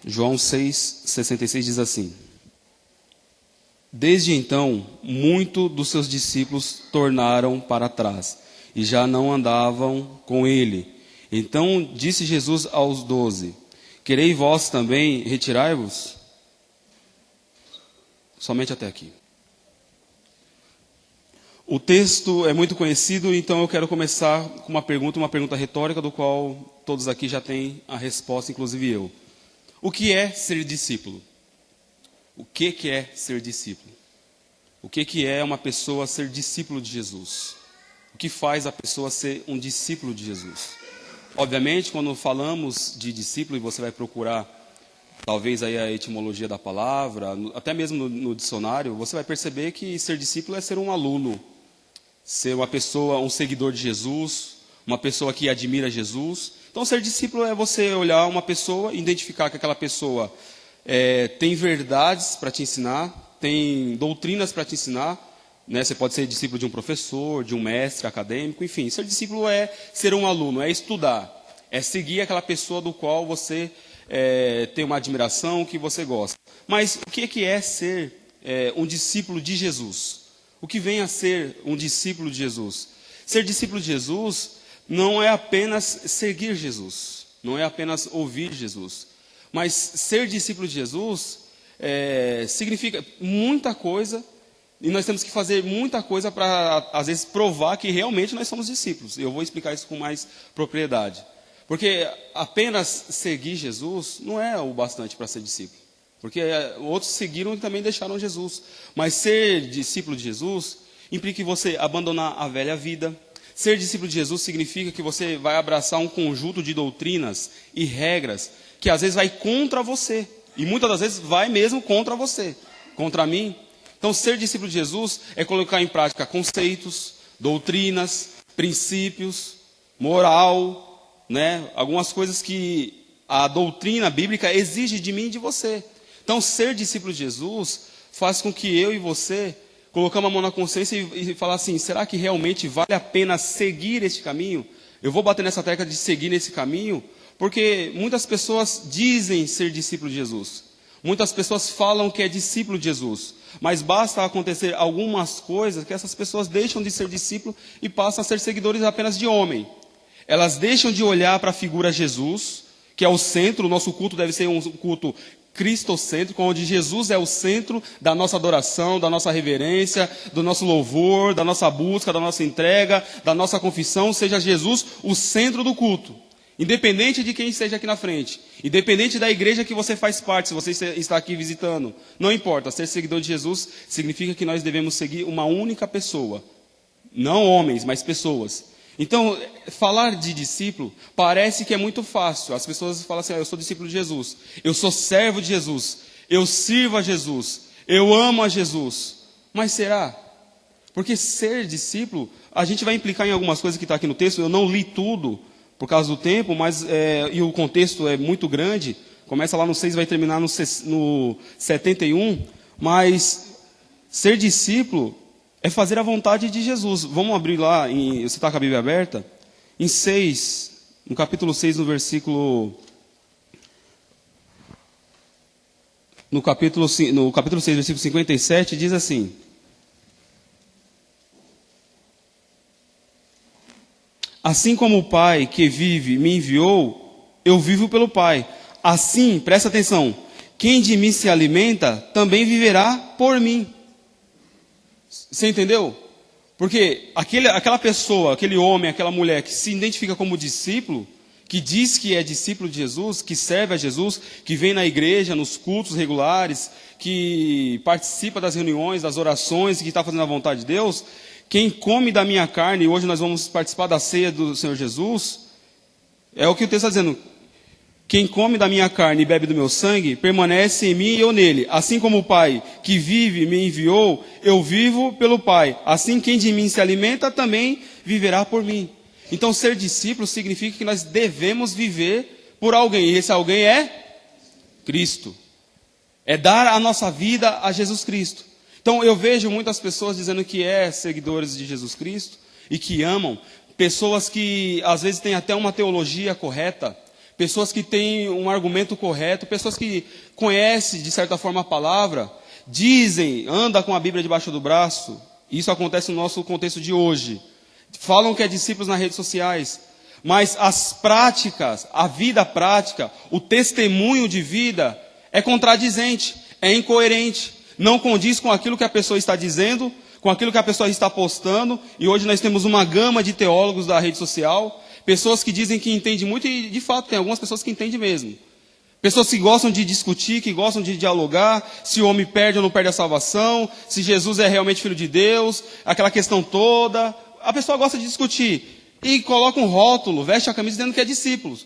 João 6,66 diz assim: Desde então, muitos dos seus discípulos tornaram para trás, e já não andavam com ele. Então disse Jesus aos 12, quereis vós também retirai-vos? Somente até aqui. O texto é muito conhecido, então eu quero começar com uma pergunta retórica, do qual todos aqui já têm a resposta, inclusive eu. O que é ser discípulo? O que é ser discípulo? O que é uma pessoa ser discípulo de Jesus? O que faz a pessoa ser um discípulo de Jesus? Obviamente, quando falamos de discípulo, e você vai procurar talvez aí a etimologia da palavra, até mesmo no dicionário, você vai perceber que ser discípulo é ser um aluno, ser uma pessoa, um seguidor de Jesus, uma pessoa que admira Jesus. Então, ser discípulo é você olhar uma pessoa, identificar que aquela pessoa tem verdades para te ensinar, tem doutrinas para te ensinar, né? Você pode ser discípulo de um professor, de um mestre acadêmico, enfim. Ser discípulo é ser um aluno, é estudar, é seguir aquela pessoa do qual você tem uma admiração, que você gosta. Mas o que é ser um discípulo de Jesus? O que vem a ser um discípulo de Jesus? Ser discípulo de Jesus não é apenas seguir Jesus, não é apenas ouvir Jesus. Mas ser discípulo de Jesus significa muita coisa, e nós temos que fazer muita coisa para, às vezes, provar que realmente nós somos discípulos. Eu vou explicar isso com mais propriedade. Porque apenas seguir Jesus não é o bastante para ser discípulo. Porque outros seguiram e também deixaram Jesus. Mas ser discípulo de Jesus implica que você abandonar a velha vida. Ser discípulo de Jesus significa que você vai abraçar um conjunto de doutrinas e regras que às vezes vai contra você. E muitas das vezes vai mesmo contra você, contra mim. Então, ser discípulo de Jesus é colocar em prática conceitos, doutrinas, princípios, moral, né? Algumas coisas que a doutrina bíblica exige de mim e de você. Então, ser discípulo de Jesus faz com que eu e você colocamos a mão na consciência e falar assim, será que realmente vale a pena seguir este caminho? Eu vou bater nessa tecla de seguir nesse caminho, porque muitas pessoas dizem ser discípulo de Jesus. Muitas pessoas falam que é discípulo de Jesus. Mas basta acontecer algumas coisas que essas pessoas deixam de ser discípulo e passam a ser seguidores apenas de homem. Elas deixam de olhar para a figura Jesus, que é o centro. O nosso culto deve ser um culto cristocêntrico, onde Jesus é o centro da nossa adoração, da nossa reverência, do nosso louvor, da nossa busca, da nossa entrega, da nossa confissão. Seja Jesus o centro do culto. Independente de quem esteja aqui na frente, independente da igreja que você faz parte, se você está aqui visitando, não importa, ser seguidor de Jesus significa que nós devemos seguir uma única pessoa, não homens, mas pessoas. Então, falar de discípulo parece que é muito fácil. As pessoas falam assim, eu sou discípulo de Jesus, eu sou servo de Jesus, eu sirvo a Jesus, eu amo a Jesus. Mas será? Porque ser discípulo, a gente vai implicar em algumas coisas que está aqui no texto, eu não li tudo, por causa do tempo, mas e o contexto é muito grande. Começa lá no 6, vai terminar no 71. Mas ser discípulo é fazer a vontade de Jesus. Vamos abrir lá, você está com a Bíblia aberta? Em 6, no capítulo 6, no capítulo 6, versículo 57, diz assim: Assim como o Pai que vive me enviou, eu vivo pelo Pai. Assim, presta atenção, quem de mim se alimenta, também viverá por mim. Você entendeu? Porque aquela pessoa, aquele homem, aquela mulher que se identifica como discípulo, que diz que é discípulo de Jesus, que serve a Jesus, que vem na igreja, nos cultos regulares, que participa das reuniões, das orações, que está fazendo a vontade de Deus, quem come da minha carne, e hoje nós vamos participar da ceia do Senhor Jesus, é o que o texto está dizendo. Quem come da minha carne e bebe do meu sangue, permanece em mim e eu nele. Assim como o Pai que vive me enviou, eu vivo pelo Pai. Assim quem de mim se alimenta, também viverá por mim. Então ser discípulo significa que nós devemos viver por alguém. E esse alguém é Cristo. É dar a nossa vida a Jesus Cristo. Então eu vejo muitas pessoas dizendo que seguidores de Jesus Cristo e que amam, pessoas que às vezes têm até uma teologia correta, pessoas que têm um argumento correto, pessoas que conhecem, de certa forma, a palavra, dizem, anda com a Bíblia debaixo do braço. Isso acontece no nosso contexto de hoje. Falam que é discípulos nas redes sociais, mas as práticas, a vida prática, o testemunho de vida é contradizente, é incoerente, não condiz com aquilo que a pessoa está dizendo, com aquilo que a pessoa está postando. E hoje nós temos uma gama de teólogos da rede social, pessoas que dizem que entendem muito, e de fato tem algumas pessoas que entendem mesmo. Pessoas que gostam de discutir, que gostam de dialogar, se o homem perde ou não perde a salvação, se Jesus é realmente filho de Deus, aquela questão toda. A pessoa gosta de discutir e coloca um rótulo, veste a camisa dizendo que é discípulo.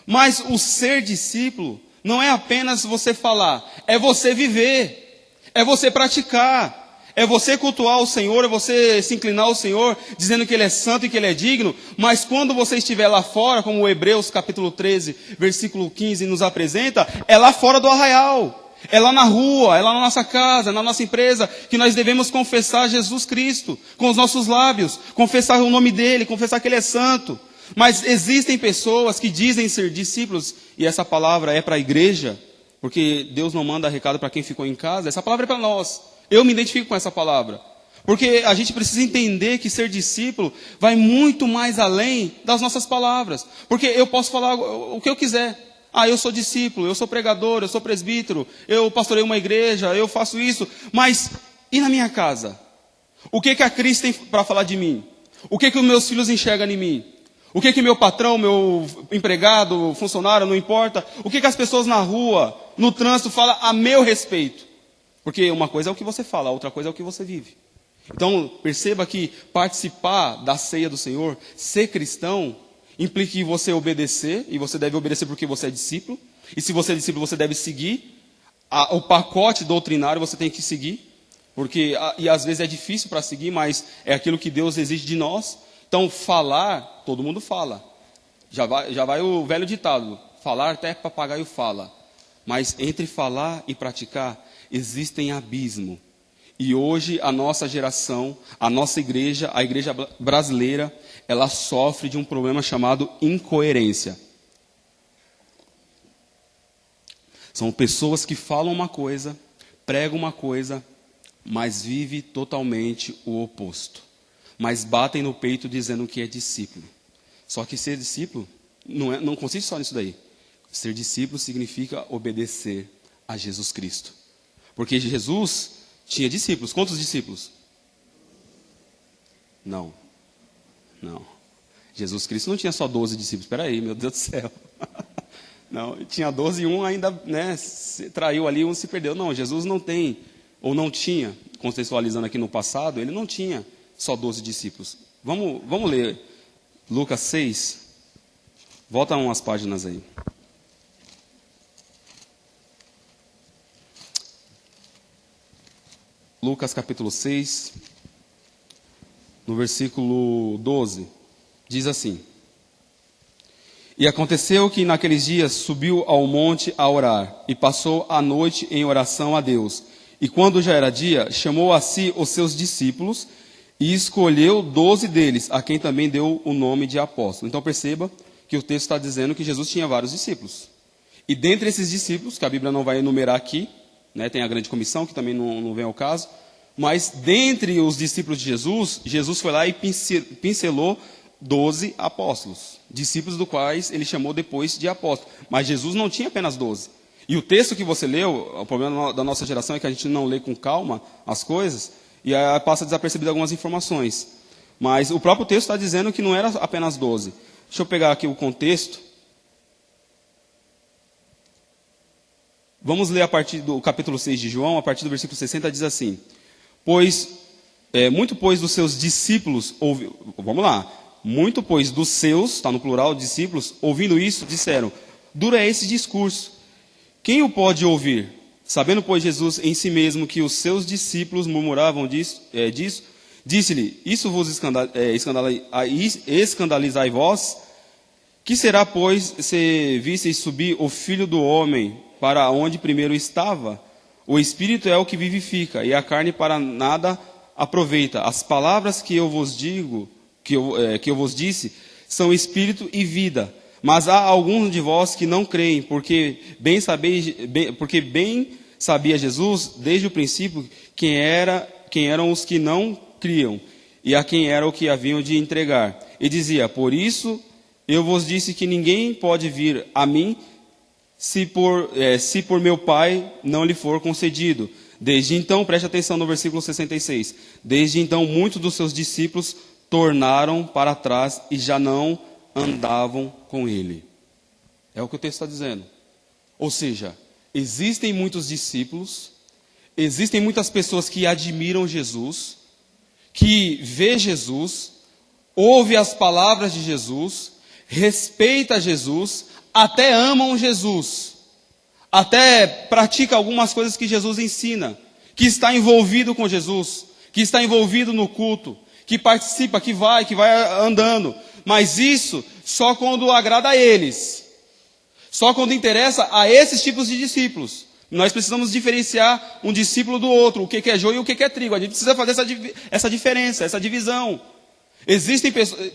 Mas o ser discípulo não é apenas você falar, é você viver, é você praticar. É você cultuar o Senhor, é você se inclinar ao Senhor, dizendo que Ele é santo e que Ele é digno, mas quando você estiver lá fora, como o Hebreus capítulo 13, versículo 15 nos apresenta, é lá fora do arraial, é lá na rua, é lá na nossa casa, na nossa empresa, que nós devemos confessar Jesus Cristo com os nossos lábios, confessar o nome dEle, confessar que Ele é santo. Mas existem pessoas que dizem ser discípulos, e essa palavra é para a igreja, porque Deus não manda recado para quem ficou em casa, essa palavra é para nós. Eu me identifico com essa palavra. Porque a gente precisa entender que ser discípulo vai muito mais além das nossas palavras. Porque eu posso falar o que eu quiser. Eu sou discípulo, eu sou pregador, eu sou presbítero, eu pastorei uma igreja, eu faço isso. Mas, e na minha casa? O que a Cris tem para falar de mim? O que os meus filhos enxergam em mim? O que meu patrão, meu empregado, funcionário, não importa? O que as pessoas na rua, no trânsito, falam a meu respeito? Porque uma coisa é o que você fala, a outra coisa é o que você vive. Então, perceba que participar da ceia do Senhor, ser cristão, implica em você obedecer, e você deve obedecer porque você é discípulo. E se você é discípulo, você deve seguir. O pacote doutrinário você tem que seguir, porque, e às vezes é difícil para seguir, mas é aquilo que Deus exige de nós. Então, falar, todo mundo fala. Já vai o velho ditado, falar até papagaio fala. Mas entre falar e praticar, existem abismo. E hoje a nossa geração, a nossa igreja, a igreja brasileira, ela sofre de um problema chamado incoerência. São pessoas que falam uma coisa, pregam uma coisa, mas vivem totalmente o oposto. Mas batem no peito dizendo que é discípulo. Só que ser discípulo não consiste só nisso daí. Ser discípulo significa obedecer a Jesus Cristo. Porque Jesus tinha discípulos. Quantos discípulos? Não. Jesus Cristo não tinha só 12 discípulos. Espera aí, meu Deus do céu. Não, tinha 12 e um ainda se traiu ali, um se perdeu. Não, Jesus não tem, ou não tinha, contextualizando aqui no passado, ele não tinha só 12 discípulos. Vamos ler Lucas 6. Volta umas páginas aí. Lucas capítulo 6, no versículo 12, diz assim: E aconteceu que naqueles dias subiu ao monte a orar, e passou a noite em oração a Deus. E quando já era dia, chamou a si os seus discípulos, e escolheu 12 deles, a quem também deu o nome de apóstolo. Então perceba que o texto está dizendo que Jesus tinha vários discípulos. E dentre esses discípulos, que a Bíblia não vai enumerar aqui, tem a grande comissão, que também não vem ao caso, mas dentre os discípulos de Jesus, Jesus foi lá e pincelou 12 apóstolos, discípulos do quais ele chamou depois de apóstolos. Mas Jesus não tinha apenas 12. E o texto que você leu, o problema da nossa geração é que a gente não lê com calma as coisas, e aí passa desapercebido algumas informações. Mas o próprio texto está dizendo que não era apenas 12. Deixa eu pegar aqui o contexto. Vamos ler a partir do capítulo 6 de João, a partir do versículo 60, diz assim: Muito pois dos seus discípulos, muito pois dos seus, está no plural, discípulos, ouvindo isso, disseram: dura é esse discurso, quem o pode ouvir? Sabendo, pois, Jesus em si mesmo que os seus discípulos murmuravam disso, disse-lhe: isso vos escandalizai vós? Que será, pois, se visseis subir o Filho do Homem para onde primeiro estava? O Espírito é o que vivifica, e a carne para nada aproveita. As palavras que eu vos digo, que eu vos disse, são Espírito e vida. Mas há alguns de vós que não creem, porque bem sabia Jesus, desde o princípio, quem eram os que não criam, e a quem era o que haviam de entregar. E dizia, por isso eu vos disse que ninguém pode vir a mim, se por meu Pai não lhe for concedido. Desde então, preste atenção no versículo 66, desde então muitos dos seus discípulos tornaram para trás e já não andavam com ele. É o que o texto está dizendo. Ou seja, existem muitos discípulos, existem muitas pessoas que admiram Jesus, que vê Jesus, ouve as palavras de Jesus, respeita Jesus, até amam Jesus, até pratica algumas coisas que Jesus ensina, que está envolvido com Jesus, que está envolvido no culto, que participa, que vai andando, mas isso só quando agrada a eles, só quando interessa a esses tipos de discípulos. Nós precisamos diferenciar um discípulo do outro, o que é joio e o que é trigo. A gente precisa fazer essa diferença, essa divisão.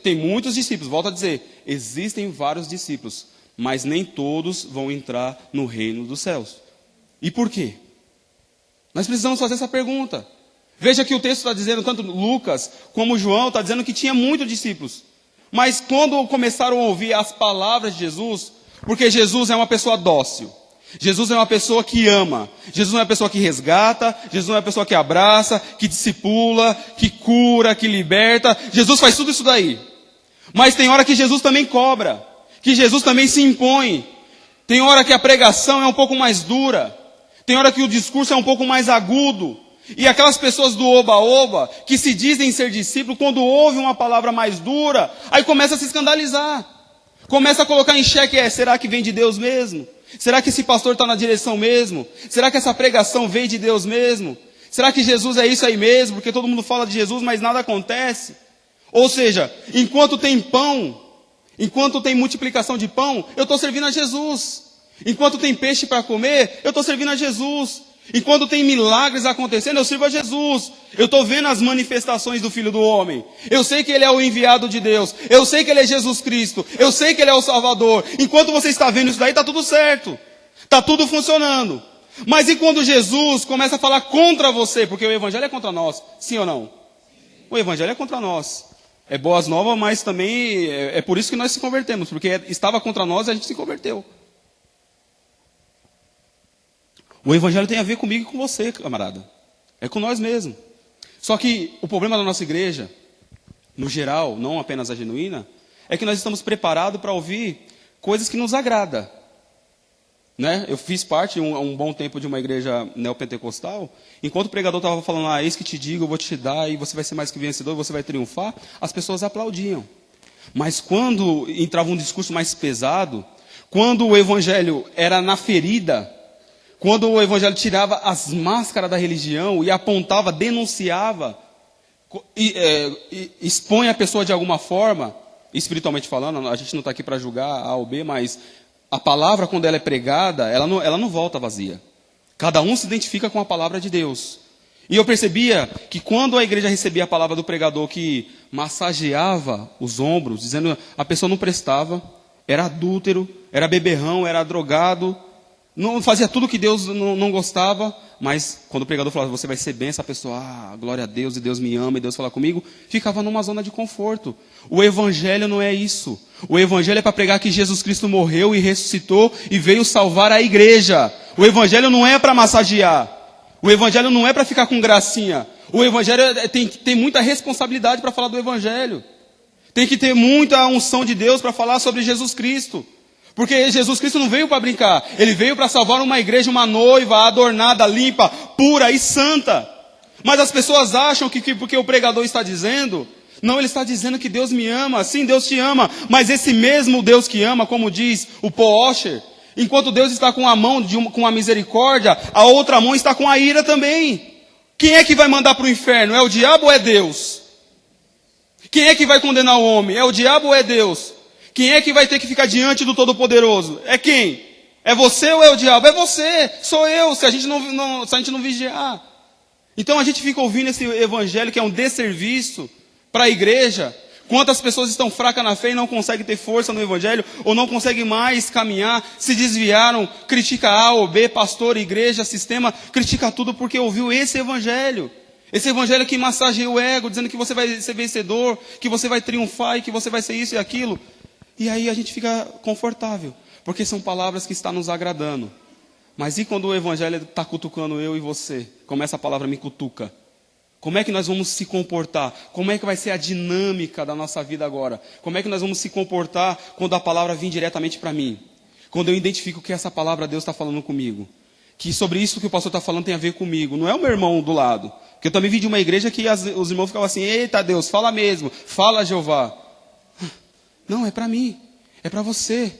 Tem muitos discípulos, volto a dizer, existem vários discípulos, mas nem todos vão entrar no reino dos céus. E por quê? Nós precisamos fazer essa pergunta. Veja que o texto está dizendo, tanto Lucas como João, está dizendo que tinha muitos discípulos. Mas quando começaram a ouvir as palavras de Jesus, porque Jesus é uma pessoa dócil, Jesus é uma pessoa que ama, Jesus não é uma pessoa que resgata, Jesus não é uma pessoa que abraça, que discipula, que cura, que liberta. Jesus faz tudo isso daí. Mas tem hora que Jesus também cobra, que Jesus também se impõe. Tem hora que a pregação é um pouco mais dura, tem hora que o discurso é um pouco mais agudo. E aquelas pessoas do oba-oba, que se dizem ser discípulos, quando ouvem uma palavra mais dura, aí começa a se escandalizar. Começa a colocar em xeque, será que vem de Deus mesmo? Será que esse pastor está na direção mesmo? Será que essa pregação veio de Deus mesmo? Será que Jesus é isso aí mesmo? Porque todo mundo fala de Jesus, mas nada acontece. Ou seja, enquanto tem pão, enquanto tem multiplicação de pão, eu estou servindo a Jesus. Enquanto tem peixe para comer, eu estou servindo a Jesus. Enquanto tem milagres acontecendo, eu sirvo a Jesus. Eu estou vendo as manifestações do Filho do Homem. Eu sei que Ele é o enviado de Deus. Eu sei que Ele é Jesus Cristo. Eu sei que Ele é o Salvador. Enquanto você está vendo isso daí, está tudo certo. Está tudo funcionando. Mas e quando Jesus começa a falar contra você? Porque o Evangelho é contra nós. Sim ou não? O Evangelho é contra nós. É boas novas, mas também é por isso que nós se convertemos. Porque estava contra nós e a gente se converteu. O Evangelho tem a ver comigo e com você, camarada. É com nós mesmos. Só que o problema da nossa igreja, no geral, não apenas a genuína, é que nós estamos preparados para ouvir coisas que nos agradam. Né? Eu fiz parte um bom tempo de uma igreja neopentecostal. Enquanto o pregador estava falando, eis que te digo, eu vou te dar, e você vai ser mais que vencedor, você vai triunfar, as pessoas aplaudiam. Mas quando entrava um discurso mais pesado, quando o Evangelho era na ferida, quando o Evangelho tirava as máscaras da religião e apontava, denunciava, expõe a pessoa de alguma forma, espiritualmente falando, a gente não está aqui para julgar A ou B, mas a palavra, quando ela é pregada, ela não volta vazia. Cada um se identifica com a palavra de Deus. E eu percebia que quando a igreja recebia a palavra do pregador que massageava os ombros, dizendo que a pessoa não prestava, era adúltero, era beberrão, era drogado, não fazia tudo que Deus não gostava, mas quando o pregador falava, você vai ser bem, essa pessoa, glória a Deus, e Deus me ama, e Deus fala comigo, ficava numa zona de conforto. O Evangelho não é isso. O Evangelho é para pregar que Jesus Cristo morreu e ressuscitou e veio salvar a igreja. O Evangelho não é para massagear. O Evangelho não é para ficar com gracinha. O Evangelho tem que ter muita responsabilidade para falar do Evangelho. Tem que ter muita unção de Deus para falar sobre Jesus Cristo. Porque Jesus Cristo não veio para brincar. Ele veio para salvar uma igreja, uma noiva adornada, limpa, pura e santa. Mas as pessoas acham que porque o pregador está dizendo, não, ele está dizendo que Deus me ama. Sim, Deus te ama. Mas esse mesmo Deus que ama, como diz o Paul Washer, enquanto Deus está com a mão com a misericórdia, a outra mão está com a ira também. Quem é que vai mandar para o inferno? É o diabo ou é Deus? Quem é que vai condenar o homem? É o diabo ou é Deus? Quem é que vai ter que ficar diante do Todo-Poderoso? É quem? É você ou é o diabo? É você, sou eu, se a gente não vigiar. Então a gente fica ouvindo esse evangelho que é um desserviço para a igreja, Quantas pessoas estão fracas na fé e não conseguem ter força no Evangelho, ou não conseguem mais caminhar, se desviaram, critica A ou B, pastor, igreja, sistema, critica tudo porque ouviu esse Evangelho. Esse Evangelho que massageia o ego, dizendo que você vai ser vencedor, que você vai triunfar e que você vai ser isso e aquilo. E aí a gente fica confortável, porque são palavras que estão nos agradando. Mas e quando o Evangelho está cutucando eu e você? Como essa palavra me cutuca? Como é que nós vamos se comportar? Como é que vai ser a dinâmica da nossa vida agora? Como é que nós vamos se comportar quando a palavra vir diretamente para mim? Quando eu identifico que essa palavra Deus está falando comigo. Que sobre isso que o pastor está falando tem a ver comigo. Não é o meu irmão do lado. Porque eu também vim de uma igreja que os irmãos ficavam assim, eita Deus, fala mesmo, fala Jeová. Não, é para mim, é para você.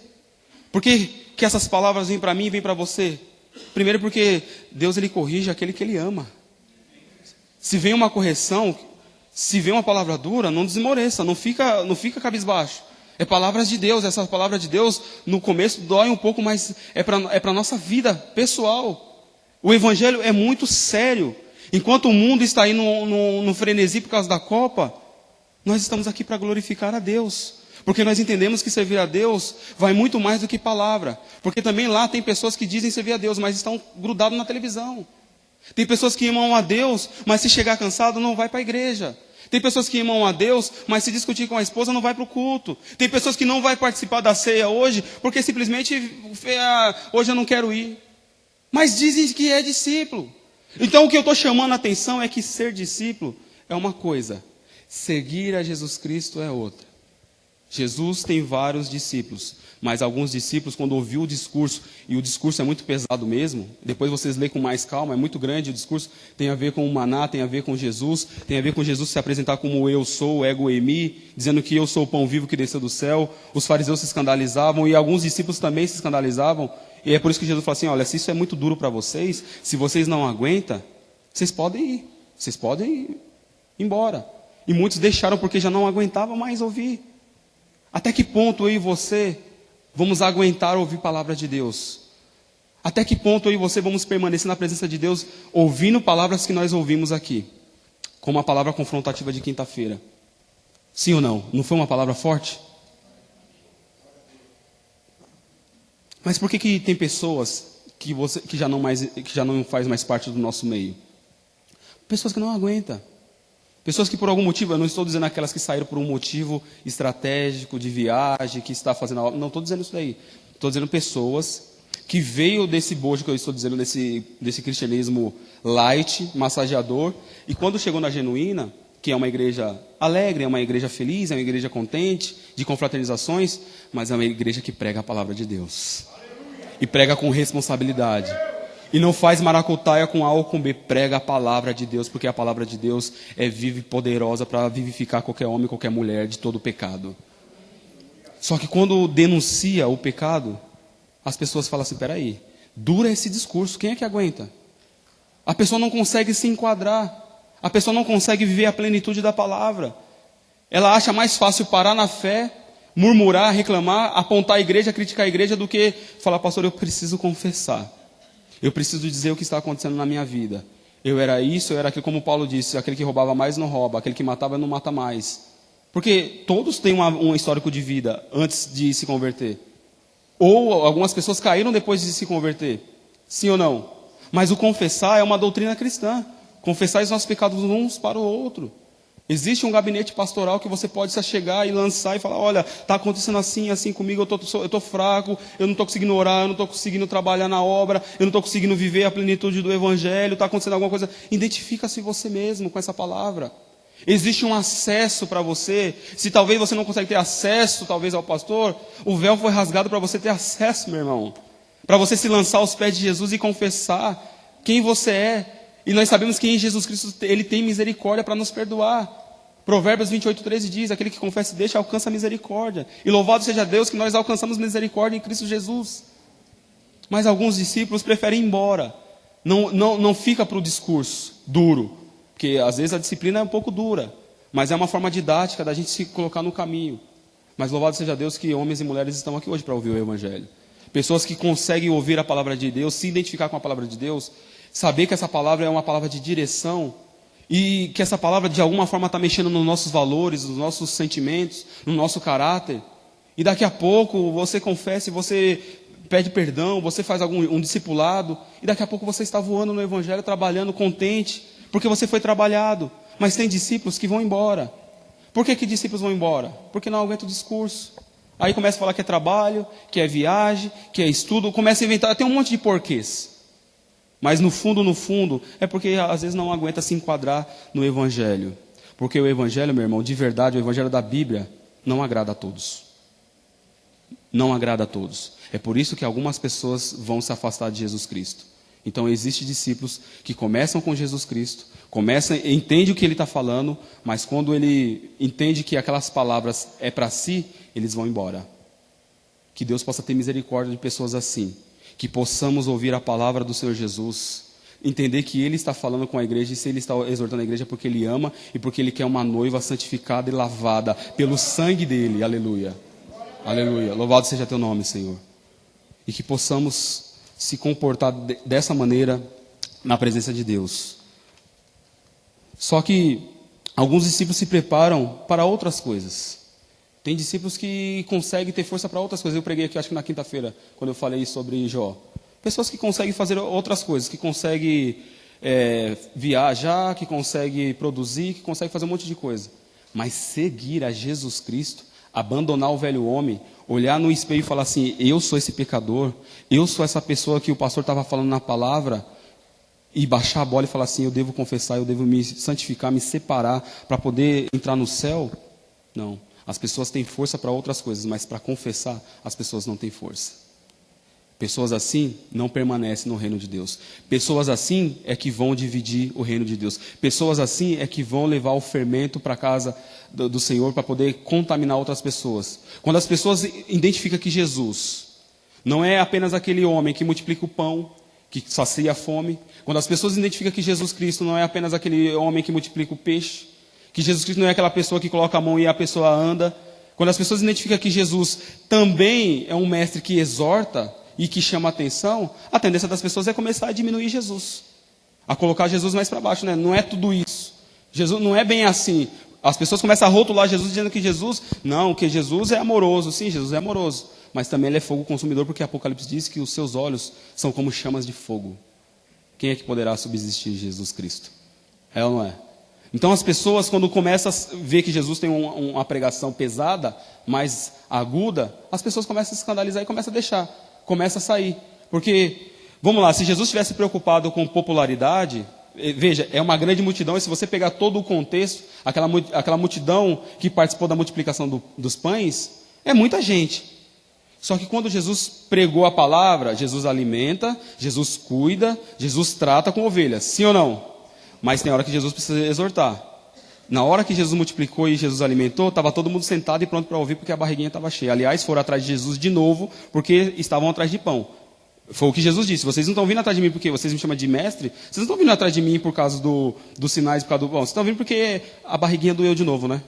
Por que essas palavras vêm para mim e vêm para você? Primeiro porque Deus ele corrige aquele que ele ama. Se vem uma correção, se vem uma palavra dura, não desmoreça, não fica cabisbaixo. É palavras de Deus, essa palavra de Deus no começo dói um pouco, mas é para a nossa vida pessoal. O Evangelho é muito sério. Enquanto o mundo está aí no frenesi por causa da Copa, nós estamos aqui para glorificar a Deus. Porque nós entendemos que servir a Deus vai muito mais do que palavra. Porque também lá tem pessoas que dizem servir a Deus, mas estão grudados na televisão. Tem pessoas que amam a Deus, mas se chegar cansado não vai para a igreja. Tem pessoas que amam a Deus, mas se discutir com a esposa não vai para o culto. Tem pessoas que não vai participar da ceia hoje, porque simplesmente hoje eu não quero ir. Mas dizem que é discípulo. Então o que eu estou chamando a atenção é que ser discípulo é uma coisa, seguir a Jesus Cristo é outra. Jesus tem vários discípulos, mas alguns discípulos, quando ouviu o discurso, e o discurso é muito pesado mesmo, depois vocês lêem com mais calma, é muito grande o discurso, tem a ver com o maná, tem a ver com Jesus, tem a ver com Jesus se apresentar como eu sou, ego emi, dizendo que eu sou o pão vivo que desceu do céu. Os fariseus se escandalizavam, e alguns discípulos também se escandalizavam, e é por isso que Jesus fala assim, olha, se isso é muito duro para vocês, se vocês não aguentam, vocês podem ir embora. E muitos deixaram porque já não aguentavam mais ouvir. Até que ponto eu e você vamos aguentar ouvir a palavra de Deus? Até que ponto eu e você vamos permanecer na presença de Deus, ouvindo palavras que nós ouvimos aqui? Como a palavra confrontativa de quinta-feira. Sim ou não? Não foi uma palavra forte? Mas por que tem pessoas que já não faz mais parte do nosso meio? Pessoas que não aguentam. Pessoas que por algum motivo, eu não estou dizendo aquelas que saíram por um motivo estratégico, de viagem, que está fazendo a obra, não estou dizendo isso daí. Estou dizendo pessoas que veio desse bojo que eu estou dizendo, desse cristianismo light, massageador, e quando chegou na Genuína, que é uma igreja alegre, é uma igreja feliz, é uma igreja contente, de confraternizações, mas é uma igreja que prega a palavra de Deus. E prega com responsabilidade. E não faz maracutaia com A ou com B, prega a palavra de Deus, porque a palavra de Deus é viva e poderosa para vivificar qualquer homem, qualquer mulher de todo o pecado. Só que quando denuncia o pecado, as pessoas falam assim, peraí, dura esse discurso, quem é que aguenta? A pessoa não consegue se enquadrar, a pessoa não consegue viver a plenitude da palavra. Ela acha mais fácil parar na fé, murmurar, reclamar, apontar a igreja, criticar a igreja, do que falar, pastor, eu preciso confessar. Eu preciso dizer o que está acontecendo na minha vida. Eu era isso, eu era aquilo, como Paulo disse, aquele que roubava mais não rouba, aquele que matava não mata mais. Porque todos têm um histórico de vida antes de se converter. Ou algumas pessoas caíram depois de se converter. Sim ou não? Mas o confessar é uma doutrina cristã. Confessar os nossos pecados uns para o outro. Existe um gabinete pastoral que você pode se chegar e lançar e falar, olha, está acontecendo assim, assim comigo, eu estou fraco, eu não estou conseguindo orar, eu não estou conseguindo trabalhar na obra, eu não estou conseguindo viver a plenitude do Evangelho, está acontecendo alguma coisa. Identifica-se você mesmo com essa palavra. Existe um acesso para você. Se talvez você não consegue ter acesso, talvez, ao pastor, o véu foi rasgado para você ter acesso, meu irmão. Para você se lançar aos pés de Jesus e confessar quem você é. E nós sabemos que em Jesus Cristo Ele tem misericórdia para nos perdoar. Provérbios 28:13 diz, aquele que confessa e deixa, alcança a misericórdia. E louvado seja Deus que nós alcançamos misericórdia em Cristo Jesus. Mas alguns discípulos preferem ir embora. Não fica para o discurso duro. Porque às vezes a disciplina é um pouco dura. Mas é uma forma didática da gente se colocar no caminho. Mas louvado seja Deus que homens e mulheres estão aqui hoje para ouvir o Evangelho. Pessoas que conseguem ouvir a palavra de Deus, se identificar com a palavra de Deus, saber que essa palavra é uma palavra de direção e que essa palavra de alguma forma está mexendo nos nossos valores, nos nossos sentimentos, no nosso caráter, e daqui a pouco você confessa e você pede perdão, você faz um discipulado, e daqui a pouco você está voando no Evangelho, trabalhando, contente, porque você foi trabalhado. Mas tem discípulos que vão embora. Por que discípulos vão embora? Porque não aguentam o discurso. Aí começa a falar que é trabalho, que é viagem, que é estudo, começa a inventar, tem um monte de porquês. Mas no fundo, é porque às vezes não aguenta se enquadrar no Evangelho. Porque o Evangelho, meu irmão, de verdade, o Evangelho da Bíblia, não agrada a todos. Não agrada a todos. É por isso que algumas pessoas vão se afastar de Jesus Cristo. Então, existem discípulos que começam com Jesus Cristo, entende o que ele está falando, mas quando ele entende que aquelas palavras é para si, eles vão embora. Que Deus possa ter misericórdia de pessoas assim. Que possamos ouvir a palavra do Senhor Jesus, entender que Ele está falando com a igreja, e se Ele está exortando a igreja é porque Ele ama e porque Ele quer uma noiva santificada e lavada pelo sangue dEle. Aleluia. Aleluia. Louvado seja Teu nome, Senhor. E que possamos se comportar dessa maneira na presença de Deus. Só que alguns discípulos se preparam para outras coisas. Tem discípulos que conseguem ter força para outras coisas. Eu preguei aqui, acho que na quinta-feira, quando eu falei sobre Jó. Pessoas que conseguem fazer outras coisas, que conseguem viajar, que conseguem produzir, que conseguem fazer um monte de coisa. Mas seguir a Jesus Cristo, abandonar o velho homem, olhar no espelho e falar assim, eu sou esse pecador, eu sou essa pessoa que o pastor estava falando na palavra, e baixar a bola e falar assim, eu devo confessar, eu devo me santificar, me separar para poder entrar no céu? Não. As pessoas têm força para outras coisas, mas para confessar, as pessoas não têm força. Pessoas assim não permanecem no reino de Deus. Pessoas assim é que vão dividir o reino de Deus. Pessoas assim é que vão levar o fermento para a casa do Senhor para poder contaminar outras pessoas. Quando as pessoas identificam que Jesus não é apenas aquele homem que multiplica o pão, que sacia a fome. Quando as pessoas identificam que Jesus Cristo não é apenas aquele homem que multiplica o peixe, que Jesus Cristo não é aquela pessoa que coloca a mão e a pessoa anda. Quando as pessoas identificam que Jesus também é um mestre que exorta e que chama a atenção, a tendência das pessoas é começar a diminuir Jesus. A colocar Jesus mais para baixo, né? Não é tudo isso. Jesus não é bem assim. As pessoas começam a rotular Jesus dizendo que Jesus é amoroso. Sim, Jesus é amoroso. Mas também ele é fogo consumidor, porque Apocalipse diz que os seus olhos são como chamas de fogo. Quem é que poderá subsistir Jesus Cristo? É ou não é? Então as pessoas, quando começam a ver que Jesus tem uma pregação pesada, mais aguda, as pessoas começam a se escandalizar e começam a deixar, começam a sair. Porque, vamos lá, se Jesus estivesse preocupado com popularidade, veja, é uma grande multidão, e se você pegar todo o contexto, aquela multidão que participou da multiplicação dos pães, é muita gente. Só que quando Jesus pregou a palavra, Jesus alimenta, Jesus cuida, Jesus trata com ovelhas, sim ou não? Mas tem hora que Jesus precisa exortar. Na hora que Jesus multiplicou e Jesus alimentou, estava todo mundo sentado e pronto para ouvir, porque a barriguinha estava cheia. Aliás, foram atrás de Jesus de novo, porque estavam atrás de pão. Foi o que Jesus disse, vocês não estão vindo atrás de mim porque vocês me chamam de mestre, vocês não estão vindo atrás de mim por causa dos sinais, por causa do pão, vocês estão vindo porque a barriguinha doeu de novo, né?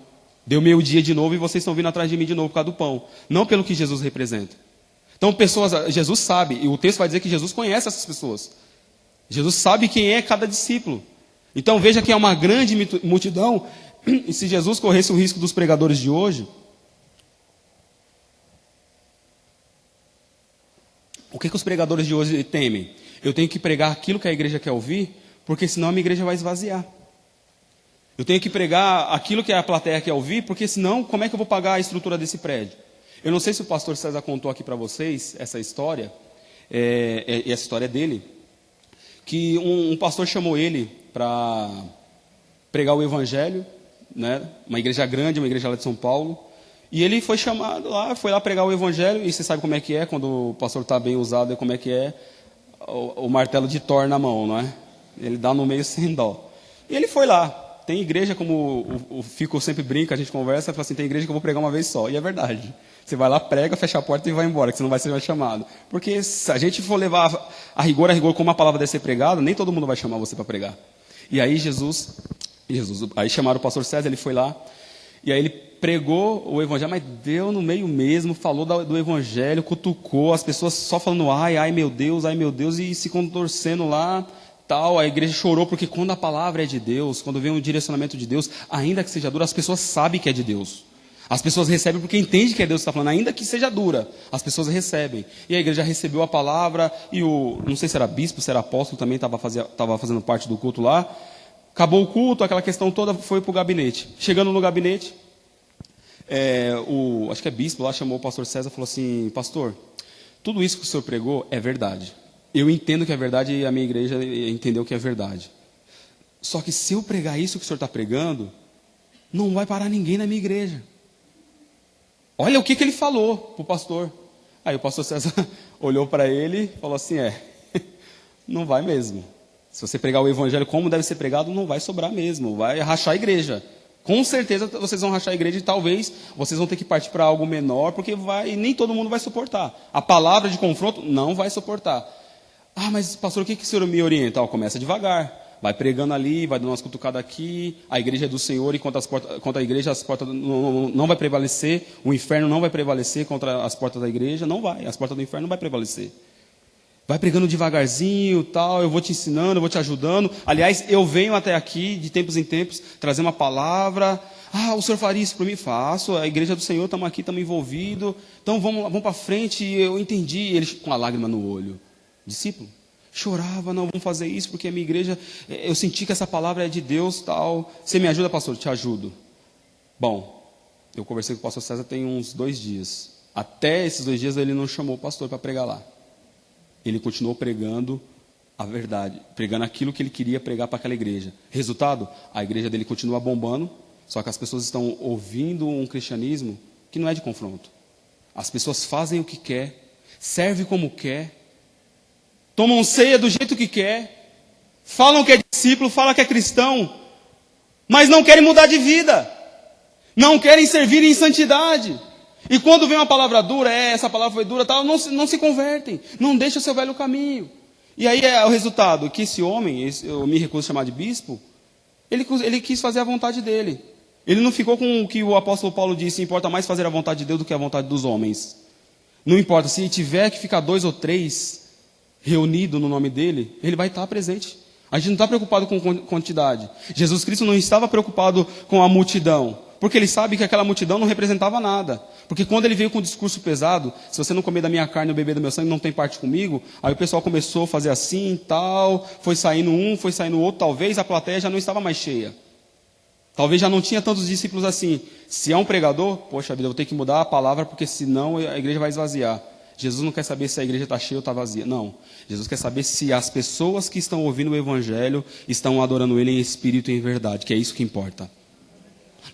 Deu meio-dia de novo e vocês estão vindo atrás de mim de novo por causa do pão. Não pelo que Jesus representa. Então, Jesus sabe, e o texto vai dizer que Jesus conhece essas pessoas. Jesus sabe quem é cada discípulo. Então veja que é uma grande multidão, e se Jesus corresse o risco dos pregadores de hoje, o que os pregadores de hoje temem? Eu tenho que pregar aquilo que a igreja quer ouvir, porque senão a minha igreja vai esvaziar. Eu tenho que pregar aquilo que a plateia quer ouvir, porque senão como é que eu vou pagar a estrutura desse prédio? Eu não sei se o pastor César contou aqui para vocês essa história, essa história dele, que um pastor chamou ele para pregar o evangelho, né? Uma igreja grande, uma igreja lá de São Paulo, e ele foi chamado lá, foi lá pregar o evangelho, e você sabe como é que é, quando o pastor está bem usado, como é que é o martelo de Thor na mão, não é? Ele dá no meio sem dó. E ele foi lá. Tem igreja, como o Fico sempre brinca, a gente conversa, fala assim, tem igreja que eu vou pregar uma vez só, e é verdade. Você vai lá, prega, fecha a porta e vai embora, que você não vai ser mais chamado. Porque se a gente for levar a rigor, como a palavra deve ser pregada, nem todo mundo vai chamar você para pregar. E aí aí chamaram o pastor César, ele foi lá, e aí ele pregou o evangelho, mas deu no meio mesmo, falou do evangelho, cutucou, as pessoas só falando, ai meu Deus, e se contorcendo lá, tal, a igreja chorou, porque quando a palavra é de Deus, quando vem um direcionamento de Deus, ainda que seja dura, as pessoas sabem que é de Deus. As pessoas recebem porque entendem que é Deus que está falando, ainda que seja dura, as pessoas recebem. E a igreja recebeu a palavra, e não sei se era bispo, se era apóstolo, também estava fazendo parte do culto lá. Acabou o culto, aquela questão toda foi para o gabinete. Chegando no gabinete, acho que é bispo lá, chamou o pastor César e falou assim: pastor, tudo isso que o senhor pregou é verdade. Eu entendo que é verdade e a minha igreja entendeu que é verdade. Só que se eu pregar isso que o senhor está pregando, não vai parar ninguém na minha igreja. Olha o que ele falou para o pastor. Aí o pastor César olhou para ele e falou assim: não vai mesmo. Se você pregar o evangelho como deve ser pregado, não vai sobrar mesmo, vai rachar a igreja. Com certeza vocês vão rachar a igreja e talvez vocês vão ter que partir para algo menor, porque nem todo mundo vai suportar. A palavra de confronto não vai suportar. Ah, mas pastor, o que o senhor me orienta? Começa devagar. Vai pregando ali, vai dando umas cutucadas aqui, a igreja é do Senhor e contra a igreja as portas não vai prevalecer, o inferno não vai prevalecer contra as portas da igreja, não vai, as portas do inferno não vai prevalecer. Vai pregando devagarzinho, tal, eu vou te ensinando, eu vou te ajudando. Aliás, eu venho até aqui, de tempos em tempos, trazer uma palavra. Ah, o senhor faria isso para mim? Faço, a igreja do Senhor, estamos aqui, estamos envolvidos. Então vamos para frente, eu entendi. Ele com a lágrima no olho. Discípulo. Chorava, não, vamos fazer isso, porque a minha igreja, eu senti que essa palavra é de Deus, tal. Você me ajuda, pastor? Te ajudo. Bom, eu conversei com o pastor César tem uns 2 dias. Até esses 2 dias ele não chamou o pastor para pregar lá. Ele continuou pregando a verdade, pregando aquilo que ele queria pregar para aquela igreja. Resultado, a igreja dele continua bombando, só que as pessoas estão ouvindo um cristianismo que não é de confronto. As pessoas fazem o que quer, servem como quer, tomam ceia do jeito que quer, falam que é discípulo, falam que é cristão, mas não querem mudar de vida, não querem servir em santidade. E quando vem uma palavra dura, essa palavra foi dura, tal, não se convertem, não deixam o seu velho caminho. E aí é o resultado, que esse homem, eu me recuso a chamar de bispo, ele quis fazer a vontade dele. Ele não ficou com o que o apóstolo Paulo disse: importa mais fazer a vontade de Deus do que a vontade dos homens. Não importa, se tiver que ficar 2 ou 3 reunido no nome dele, ele vai estar presente. A gente não está preocupado com quantidade. Jesus Cristo não estava preocupado com a multidão, porque ele sabe que aquela multidão não representava nada. Porque quando ele veio com um discurso pesado: se você não comer da minha carne ou beber do meu sangue, não tem parte comigo. Aí o pessoal começou a fazer assim e tal, foi saindo um, foi saindo outro. Talvez a plateia já não estava mais cheia, talvez já não tinha tantos discípulos assim. Se é um pregador, poxa vida, eu vou ter que mudar a palavra, porque senão a igreja vai esvaziar. Jesus não quer saber se a igreja está cheia ou está vazia. Não. Jesus quer saber se as pessoas que estão ouvindo o evangelho estão adorando ele em espírito e em verdade, que é isso que importa.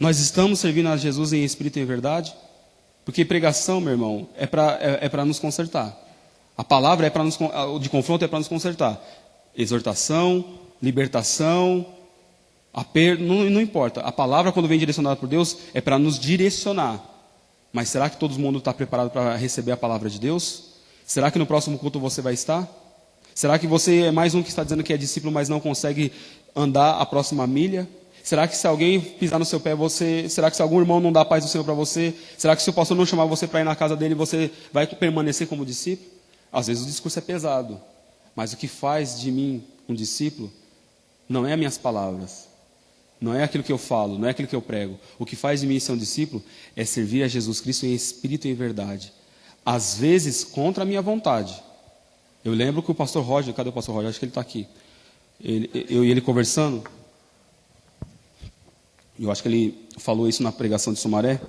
Nós estamos servindo a Jesus em espírito e em verdade? Porque pregação, meu irmão, é para nos consertar. A palavra de confronto é para nos consertar. Exortação, libertação, não importa. A palavra, quando vem direcionada por Deus, é para nos direcionar. Mas será que todo mundo está preparado para receber a palavra de Deus? Será que no próximo culto você vai estar? Será que você é mais um que está dizendo que é discípulo, mas não consegue andar a próxima milha? Será que se alguém pisar no seu pé, será que se algum irmão não dá a paz do Senhor para você? Será que se o pastor não chamar você para ir na casa dele, você vai permanecer como discípulo? Às vezes o discurso é pesado, mas o que faz de mim um discípulo não é as minhas palavras, não é aquilo que eu falo, não é aquilo que eu prego. O que faz de mim ser um discípulo é servir a Jesus Cristo em espírito e em verdade. Às vezes contra a minha vontade. Eu lembro que o pastor Roger, cadê o pastor Roger? Acho que ele está aqui. Eu e ele conversando. Eu acho que ele falou isso na pregação de Sumaré.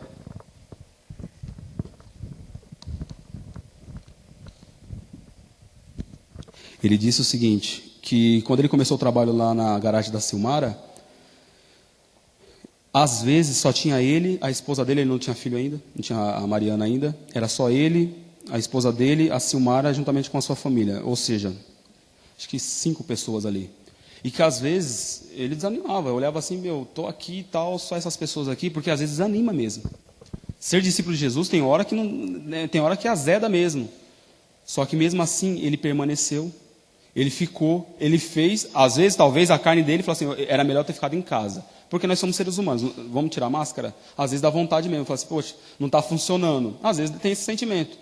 Ele disse o seguinte, que quando ele começou o trabalho lá na garagem da Silmara, às vezes só tinha ele, a esposa dele, ele não tinha filho ainda, não tinha a Mariana ainda, era só ele, a esposa dele, a Silmara, juntamente com a sua família, ou seja, acho que 5 pessoas ali. E que às vezes ele desanimava, eu olhava assim, estou aqui e tal, só essas pessoas aqui, porque às vezes desanima mesmo. Ser discípulo de Jesus tem hora que tem hora que azeda mesmo. Só que mesmo assim ele permaneceu, ele ficou, ele fez, às vezes talvez a carne dele falou assim, era melhor ter ficado em casa. Porque nós somos seres humanos, vamos tirar a máscara? Às vezes dá vontade mesmo, fala assim, poxa, não está funcionando. Às vezes tem esse sentimento.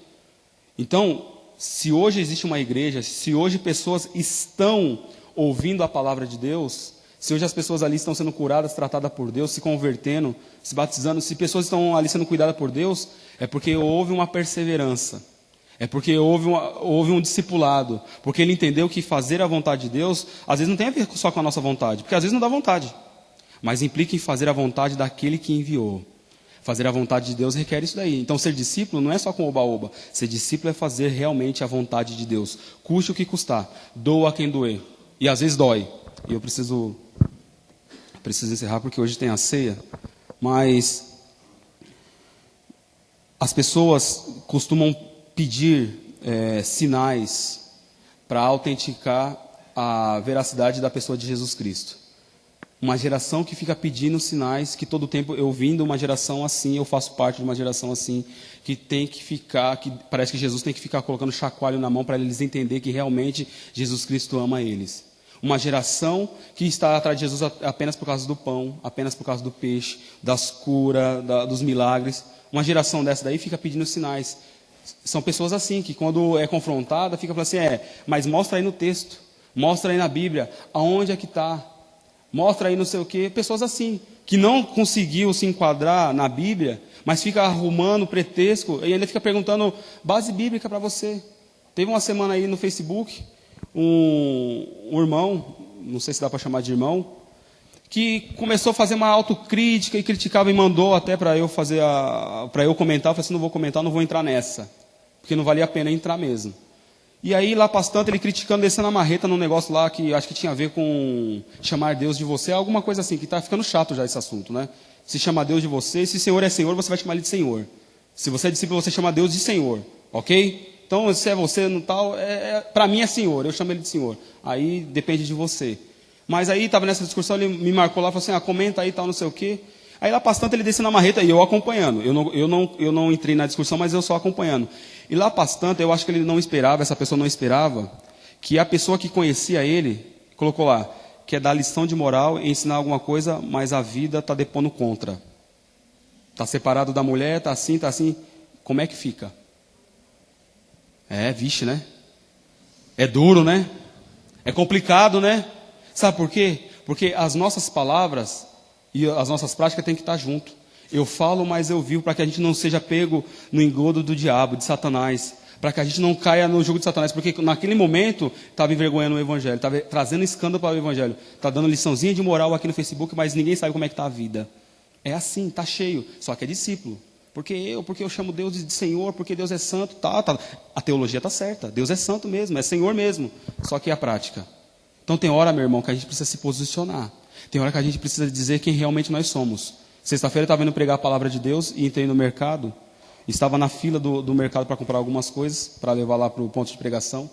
Então, se hoje existe uma igreja, se hoje pessoas estão ouvindo a palavra de Deus, se hoje as pessoas ali estão sendo curadas, tratadas por Deus, se convertendo, se batizando, se pessoas estão ali sendo cuidadas por Deus, é porque houve uma perseverança. É porque houve um discipulado. Porque ele entendeu que fazer a vontade de Deus, às vezes não tem a ver só com a nossa vontade. Porque às vezes não dá vontade. Mas implica em fazer a vontade daquele que enviou. Fazer a vontade de Deus requer isso daí. Então ser discípulo não é só com oba-oba. Ser discípulo é fazer realmente a vontade de Deus. Custe o que custar. Doa a quem doer. E às vezes dói. E eu preciso encerrar porque hoje tem a ceia. Mas as pessoas costumam pedir sinais para autenticar a veracidade da pessoa de Jesus Cristo. Uma geração que fica pedindo sinais, que todo tempo eu vim de uma geração assim, eu faço parte de uma geração assim, que tem que ficar, que parece que Jesus tem que ficar colocando chacoalho na mão para eles entenderem que realmente Jesus Cristo ama eles. Uma geração que está atrás de Jesus apenas por causa do pão, apenas por causa do peixe, das curas, dos milagres. Uma geração dessa daí fica pedindo sinais. São pessoas assim, que quando é confrontada, fica falando assim, mas mostra aí no texto, mostra aí na Bíblia, aonde é que está, mostra aí não sei o quê. Pessoas assim, que não conseguiu se enquadrar na Bíblia, mas fica arrumando pretexto, e ainda fica perguntando base bíblica para você. Teve uma semana aí no Facebook, um irmão, não sei se dá para chamar de irmão, que começou a fazer uma autocrítica e criticava e mandou até para eu para eu comentar. Eu falei assim, não vou comentar, não vou entrar nessa, porque não valia a pena entrar mesmo. E aí lá bastante ele criticando, descendo a marreta num negócio lá que acho que tinha a ver com chamar Deus de você, alguma coisa assim, que está ficando chato já esse assunto, né? Se chama Deus de você, se Senhor é Senhor, você vai chamar Ele de Senhor. Se você é discípulo, você chama Deus de Senhor, ok? Então, se é você no tal, para mim é Senhor, eu chamo Ele de Senhor. Aí depende de você. Mas aí estava nessa discussão, ele me marcou lá, falou assim, comenta aí tal, não sei o quê. Aí lá bastante ele descendo a marreta e eu acompanhando. Eu não entrei na discussão, mas eu só acompanhando. E lá bastante, eu acho que ele não esperava, essa pessoa não esperava, que a pessoa que conhecia ele, colocou lá, quer dar lição de moral e ensinar alguma coisa, mas a vida está depondo contra. Está separado da mulher, está assim, como é que fica? Vixe, né? É duro, né? É complicado, né? Sabe por quê? Porque as nossas palavras e as nossas práticas têm que estar junto. Eu falo, mas eu vivo, para que a gente não seja pego no engodo do diabo, de Satanás. Para que a gente não caia no jogo de Satanás. Porque naquele momento estava envergonhando o Evangelho, estava trazendo escândalo para o Evangelho. Está dando liçãozinha de moral aqui no Facebook, mas ninguém sabe como é que está a vida. É assim, está cheio. Só que é discípulo. Porque eu chamo Deus de Senhor, porque Deus é santo. Tá. A teologia está certa. Deus é santo mesmo, é Senhor mesmo. Só que é a prática. Então tem hora, meu irmão, que a gente precisa se posicionar. Tem hora que a gente precisa dizer quem realmente nós somos. Sexta-feira eu estava indo pregar a palavra de Deus e entrei no mercado. Estava na fila do mercado para comprar algumas coisas, para levar lá para o ponto de pregação.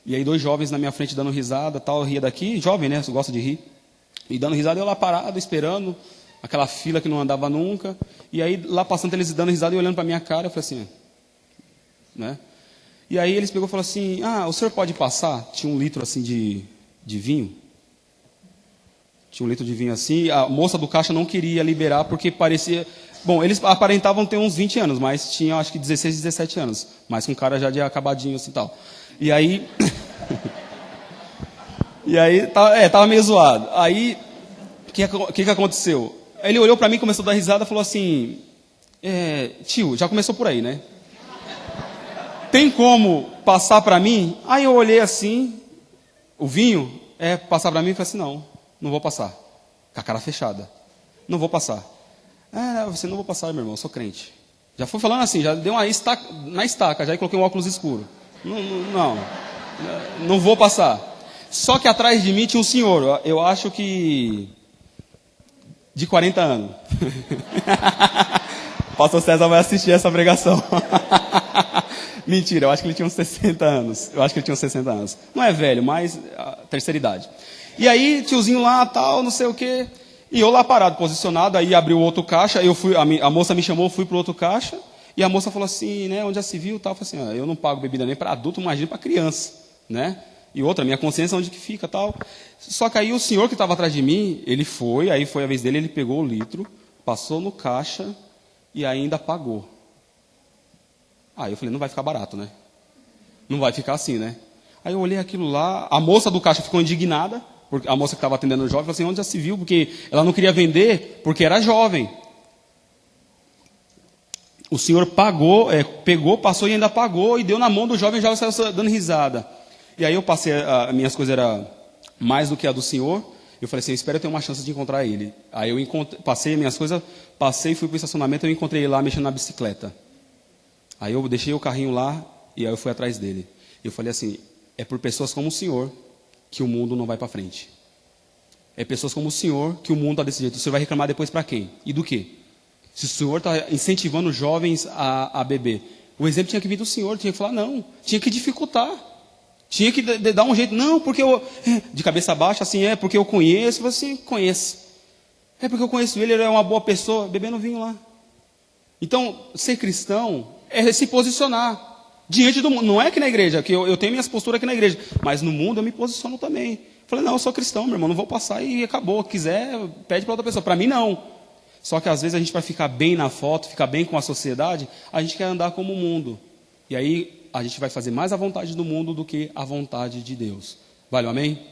E aí 2 jovens na minha frente dando risada, tal, eu ria daqui, jovem, né, gosta de rir. E dando risada, eu lá parado, esperando, aquela fila que não andava nunca. E aí lá passando eles dando risada e olhando para a minha cara, eu falei assim, né? E aí eles pegou e falou assim, o senhor pode passar? Tinha 1 litro assim de vinho. Tinha 1 litro de vinho assim. A moça do caixa não queria liberar porque parecia... Bom, eles aparentavam ter uns 20 anos, mas tinham acho que 16, 17 anos. Mas com cara já de acabadinho assim e tal. E aí... tava meio zoado. Aí, o que aconteceu? Ele olhou para mim, começou a dar risada e falou assim... tio, já começou por aí, né? Tem como passar para mim? Aí eu olhei assim... O vinho, passar para mim e falei assim, não vou passar. Com a cara fechada. Não vou passar. Você não vou passar, meu irmão, eu sou crente. Já fui falando assim, já deu uma na estaca, já coloquei um óculos escuro. Não vou passar. Só que atrás de mim tinha um senhor, eu acho que de 40 anos. O pastor César vai assistir essa pregação. Mentira, eu acho que ele tinha uns 60 anos. Não é velho, mas terceira idade. E aí, tiozinho lá, tal, não sei o quê. E eu lá parado, posicionado, aí abriu outro caixa. A moça me chamou, fui pro outro caixa. E a moça falou assim, né, onde já se viu, tal. Eu falei assim, eu não pago bebida nem para adulto, imagina para criança, né? E outra, minha consciência onde que fica, tal. Só que aí o senhor que estava atrás de mim, aí foi a vez dele, ele pegou o litro, passou no caixa e ainda pagou. Aí eu falei, não vai ficar barato, né? Não vai ficar assim, né? Aí eu olhei aquilo lá, a moça do caixa ficou indignada, porque a moça que estava atendendo o jovem falou assim, onde já se viu? Porque ela não queria vender, porque era jovem. O senhor pagou, pegou, passou e ainda pagou, e deu na mão do jovem, o jovem saiu dando risada. E aí eu passei, as minhas coisas eram mais do que a do senhor, eu falei assim, eu espero ter uma chance de encontrar ele. Aí eu passei as minhas coisas, passei, fui para o estacionamento, eu encontrei ele lá mexendo na bicicleta. Aí eu deixei o carrinho lá, e aí eu fui atrás dele. Eu falei assim, é por pessoas como o senhor que o mundo não vai para frente. É pessoas como o senhor que o mundo está desse jeito. O senhor vai reclamar depois para quem? E do quê? Se o senhor está incentivando os jovens a beber, o exemplo tinha que vir do senhor, tinha que falar não, tinha que dificultar, tinha que dar um jeito, não, porque eu, de cabeça baixa, assim, porque eu conheço, você conhece, é porque eu conheço ele é uma boa pessoa, bebendo vinho lá. Então, ser cristão é se posicionar diante do mundo, não é que na igreja, que eu tenho minhas posturas aqui na igreja, mas no mundo eu me posiciono também. Falei, não, eu sou cristão, meu irmão, não vou passar e acabou, quiser, pede para outra pessoa, para mim não. Só que às vezes a gente, para ficar bem na foto, ficar bem com a sociedade, a gente quer andar como o mundo. E aí a gente vai fazer mais a vontade do mundo do que a vontade de Deus. Vale o amém? Amém?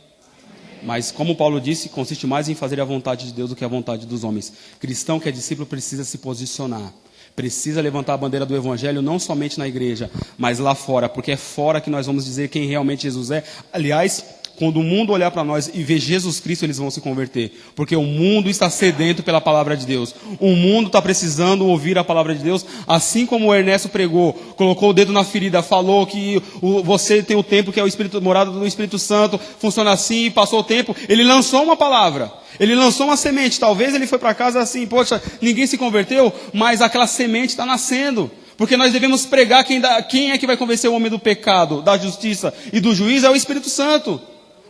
Mas como Paulo disse, consiste mais em fazer a vontade de Deus do que a vontade dos homens. Cristão que é discípulo precisa se posicionar. Precisa levantar a bandeira do evangelho não somente na igreja, mas lá fora. Porque é fora que nós vamos dizer quem realmente Jesus é. Aliás, quando o mundo olhar para nós e ver Jesus Cristo, eles vão se converter. Porque o mundo está sedento pela palavra de Deus. O mundo está precisando ouvir a palavra de Deus. Assim como o Ernesto pregou, colocou o dedo na ferida, falou que você tem o templo que é o Espírito, morada do Espírito Santo, funciona assim, passou o tempo. Ele lançou uma palavra. Ele lançou uma semente. Talvez ele foi para casa assim, poxa, ninguém se converteu, mas aquela semente está nascendo. Porque nós devemos pregar quem é que vai convencer o homem do pecado, da justiça e do juízo, é o Espírito Santo.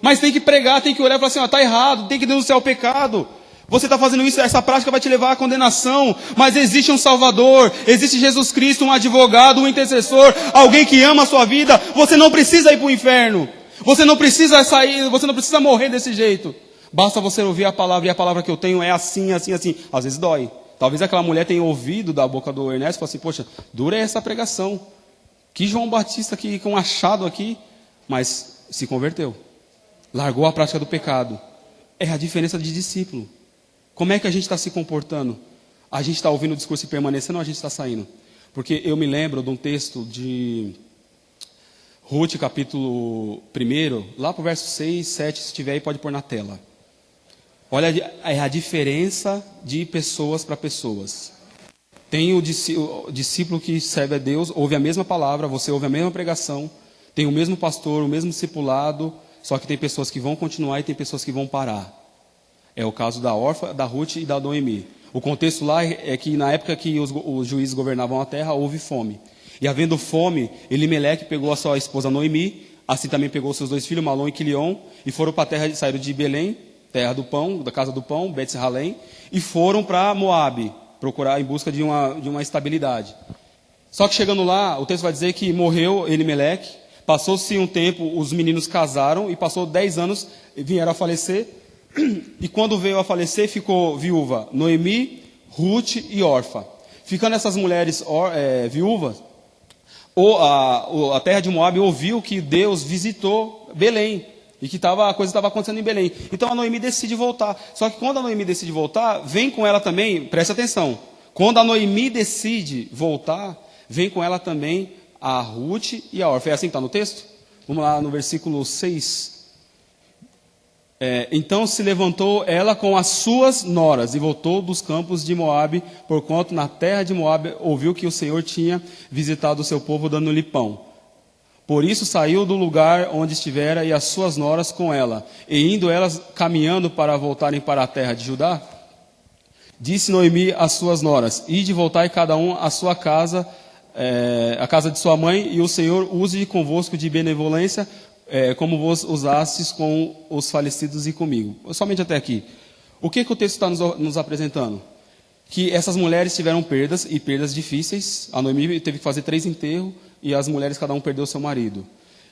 Mas tem que pregar, tem que olhar e falar assim, está errado, tem que denunciar o pecado. Você está fazendo isso, essa prática vai te levar à condenação. Mas existe um Salvador, existe Jesus Cristo, um advogado, um intercessor, alguém que ama a sua vida. Você não precisa ir para o inferno. Você não precisa sair, você não precisa morrer desse jeito. Basta você ouvir a palavra, e a palavra que eu tenho é assim, assim, assim. Às vezes dói. Talvez aquela mulher tenha ouvido da boca do Ernesto e falou assim, poxa, dura é essa pregação. Que João Batista aqui, com um achado aqui, mas se converteu. Largou a prática do pecado. É a diferença de discípulo. Como é que a gente está se comportando? A gente está ouvindo o discurso e permanecendo ou a gente está saindo? Porque eu me lembro de um texto de Ruth, capítulo 1, lá para o verso 6, 7, se tiver aí pode pôr na tela. Olha a diferença de pessoas para pessoas. Tem o discípulo que serve a Deus, ouve a mesma palavra, você ouve a mesma pregação, tem o mesmo pastor, o mesmo discipulado, só que tem pessoas que vão continuar e tem pessoas que vão parar. É o caso da Orfa, da Ruth e da Noemi. O contexto lá é que na época que os juízes governavam a terra, houve fome. E havendo fome, Elimeleque pegou a sua esposa Noemi, assim também pegou seus 2 filhos, Malom e Quilion, e foram para a terra, saíram de Belém, terra do pão, da casa do pão, Bet-Halém, e foram para Moabe, procurar em busca de uma estabilidade. Só que chegando lá, o texto vai dizer que morreu Elimeleque. Passou-se um tempo, os meninos casaram e passou 10 anos, vieram a falecer. E quando veio a falecer, ficou viúva Noemi, Ruth e Orfa. Ficando essas mulheres viúvas, a terra de Moabe ouviu que Deus visitou Belém. E que a coisa estava acontecendo em Belém. Então a Noemi decide voltar. Só que quando a Noemi decide voltar, vem com ela também, preste atenção. Quando a Noemi decide voltar, vem com ela também a Ruth e a Orfa. É assim que está no texto? Vamos lá no versículo 6. Então se levantou ela com as suas noras e voltou dos campos de Moabe, porquanto na terra de Moabe ouviu que o Senhor tinha visitado o seu povo dando-lhe pão. Por isso saiu do lugar onde estivera e as suas noras com ela. E indo elas caminhando para voltarem para a terra de Judá, disse Noemi às suas noras, ide voltai cada um à sua casa, a casa de sua mãe, e o Senhor use convosco de benevolência, como vos usastes com os falecidos e comigo. Somente até aqui. O que o texto está nos apresentando? Que essas mulheres tiveram perdas, e perdas difíceis. A Noemi teve que fazer 3 enterros, e as mulheres, cada um perdeu seu marido.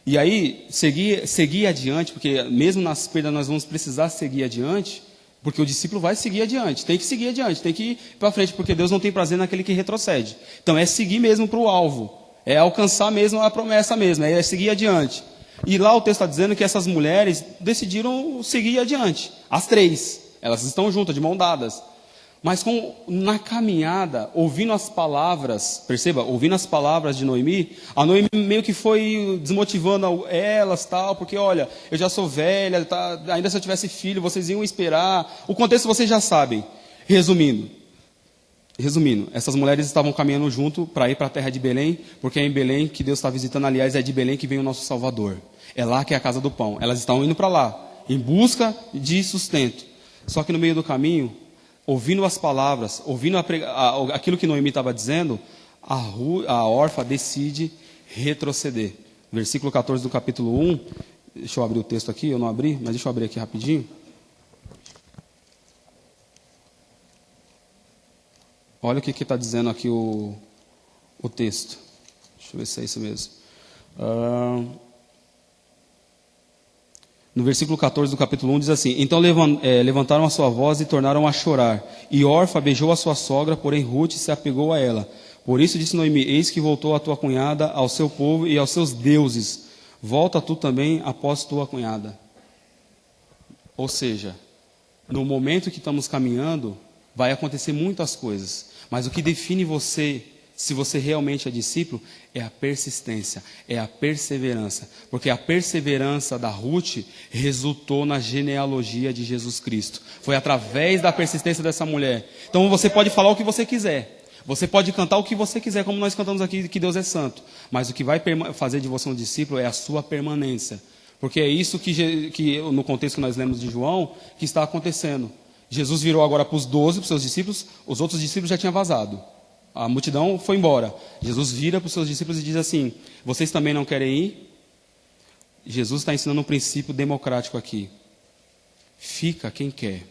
E aí, seguir adiante, porque mesmo nas perdas nós vamos precisar seguir adiante, porque o discípulo vai seguir adiante, tem que seguir adiante, tem que ir para frente, porque Deus não tem prazer naquele que retrocede. Então é seguir mesmo para o alvo, é alcançar mesmo a promessa mesmo, é seguir adiante. E lá o texto está dizendo que essas mulheres decidiram seguir adiante. As três. Elas estão juntas, de mão dadas. Mas na caminhada, ouvindo as palavras, perceba, ouvindo as palavras de Noemi, a Noemi meio que foi desmotivando elas, tal, porque olha, eu já sou velha, tá, ainda se eu tivesse filho, vocês iam esperar. O contexto vocês já sabem. Resumindo, essas mulheres estavam caminhando junto para ir para a terra de Belém, porque é em Belém que Deus está visitando, aliás, é de Belém que vem o nosso Salvador. É lá que é a casa do pão. Elas estão indo para lá, em busca de sustento. Só que no meio do caminho, ouvindo as palavras, ouvindo aquilo que Noemi estava dizendo, a órfã decide retroceder. Versículo 14 do capítulo 1, deixa eu abrir o texto aqui, eu não abri, mas deixa eu abrir aqui rapidinho. Olha o que está dizendo aqui o texto. Deixa eu ver se é isso mesmo. No versículo 14 do capítulo 1 diz assim: Então levantaram a sua voz e tornaram a chorar. E Orfa beijou a sua sogra, porém Ruth se apegou a ela. Por isso disse Noemi: Eis que voltou a tua cunhada ao seu povo e aos seus deuses. Volta tu também após tua cunhada. Ou seja, no momento que estamos caminhando, vai acontecer muitas coisas. Mas o que define você, se você realmente é discípulo, é a persistência, é a perseverança. Porque a perseverança da Ruth resultou na genealogia de Jesus Cristo. Foi através da persistência dessa mulher. Então você pode falar o que você quiser. Você pode cantar o que você quiser, como nós cantamos aqui, que Deus é santo. Mas o que vai fazer de você um discípulo é a sua permanência. Porque é isso que no contexto que nós lemos de João, que está acontecendo. Jesus virou agora para os 12, para os seus discípulos, os outros discípulos já tinham vazado. A multidão foi embora. Jesus vira para os seus discípulos e diz assim: vocês também não querem ir? Jesus está ensinando um princípio democrático aqui. Fica quem quer.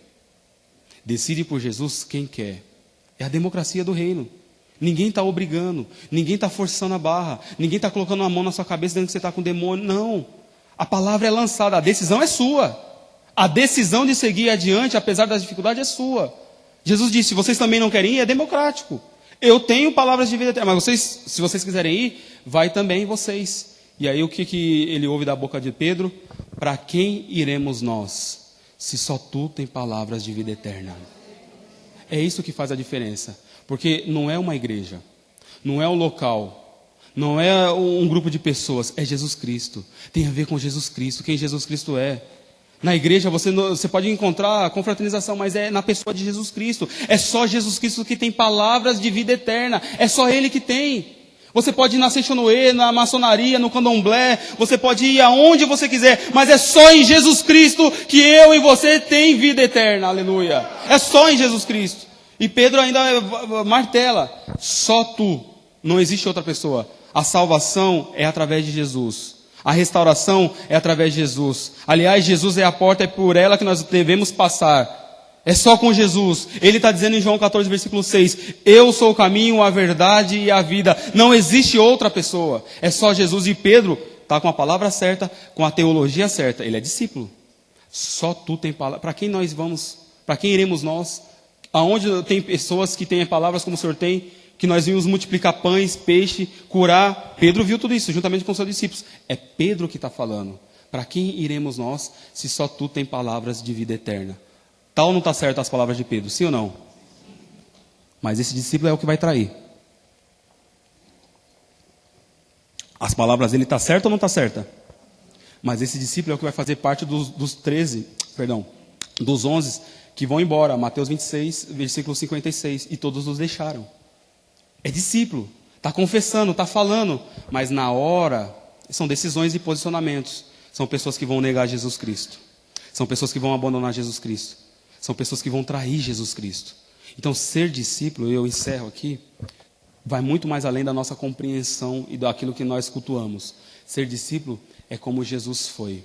Decide por Jesus quem quer. É a democracia do reino. Ninguém está obrigando, ninguém está forçando a barra, ninguém está colocando a mão na sua cabeça dizendo que você está com demônio. Não. A palavra é lançada, a decisão é sua. A decisão de seguir adiante, apesar das dificuldades, é sua. Jesus disse: vocês também não querem ir? É democrático. Eu tenho palavras de vida eterna, mas se vocês quiserem ir, vai também vocês. E aí o que ele ouve da boca de Pedro? Para quem iremos nós, se só tu tem palavras de vida eterna? É isso que faz a diferença. Porque não é uma igreja, não é um local, não é um grupo de pessoas, é Jesus Cristo. Tem a ver com Jesus Cristo, quem Jesus Cristo é. Na igreja você pode encontrar confraternização, mas é na pessoa de Jesus Cristo. É só Jesus Cristo que tem palavras de vida eterna. É só Ele que tem. Você pode ir na Seixonoê, na maçonaria, no candomblé, você pode ir aonde você quiser, mas é só em Jesus Cristo que eu e você tem vida eterna. Aleluia. É só em Jesus Cristo. E Pedro ainda martela: só tu, não existe outra pessoa. A salvação é através de Jesus. A restauração é através de Jesus. Aliás, Jesus é a porta, é por ela que nós devemos passar. É só com Jesus. Ele está dizendo em João 14, versículo 6, eu sou o caminho, a verdade e a vida. Não existe outra pessoa. É só Jesus. E Pedro está com a palavra certa, com a teologia certa. Ele é discípulo. Só tu tem palavra. Para quem nós vamos? Para quem iremos nós? Aonde tem pessoas que têm palavras como o Senhor tem, que nós vimos multiplicar pães, peixe, curar. Pedro viu tudo isso, juntamente com os seus discípulos. É Pedro que está falando. Para quem iremos nós, se só tu tem palavras de vida eterna? Tal ou não está certo as palavras de Pedro? Sim ou não? Mas esse discípulo é o que vai trair. As palavras dele estão certas ou não estão certas? Mas esse discípulo é o que vai fazer parte dos 11 que vão embora. Mateus 26, versículo 56. E todos os deixaram. É discípulo, está confessando, está falando, mas na hora, são decisões e posicionamentos. São pessoas que vão negar Jesus Cristo. São pessoas que vão abandonar Jesus Cristo. São pessoas que vão trair Jesus Cristo. Então, ser discípulo, eu encerro aqui, vai muito mais além da nossa compreensão e daquilo que nós cultuamos. Ser discípulo é como Jesus foi.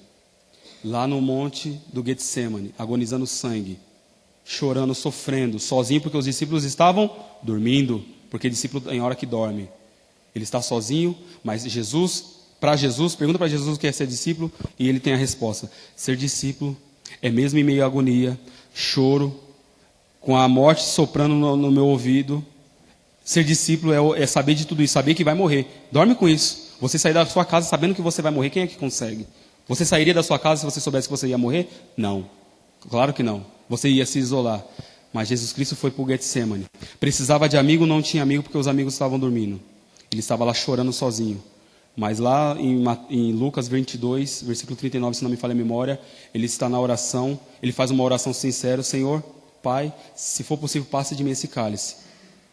Lá no monte do Getsemane, agonizando sangue, chorando, sofrendo, sozinho, porque os discípulos estavam dormindo. Porque discípulo tem hora que dorme. Ele está sozinho, mas pergunta para Jesus o que é ser discípulo, e ele tem a resposta. Ser discípulo é mesmo em meio à agonia, choro, com a morte soprando no meu ouvido. Ser discípulo é saber de tudo isso, saber que vai morrer. Dorme com isso. Você sair da sua casa sabendo que você vai morrer, quem é que consegue? Você sairia da sua casa se você soubesse que você ia morrer? Não. Claro que não. Você ia se isolar. Mas Jesus Cristo foi para o Getsemane. Precisava de amigo, não tinha amigo porque os amigos estavam dormindo. Ele estava lá chorando sozinho. Mas lá em Lucas 22, versículo 39, se não me falha a memória, ele está na oração, ele faz uma oração sincera: Senhor, Pai, se for possível, passe de mim esse cálice.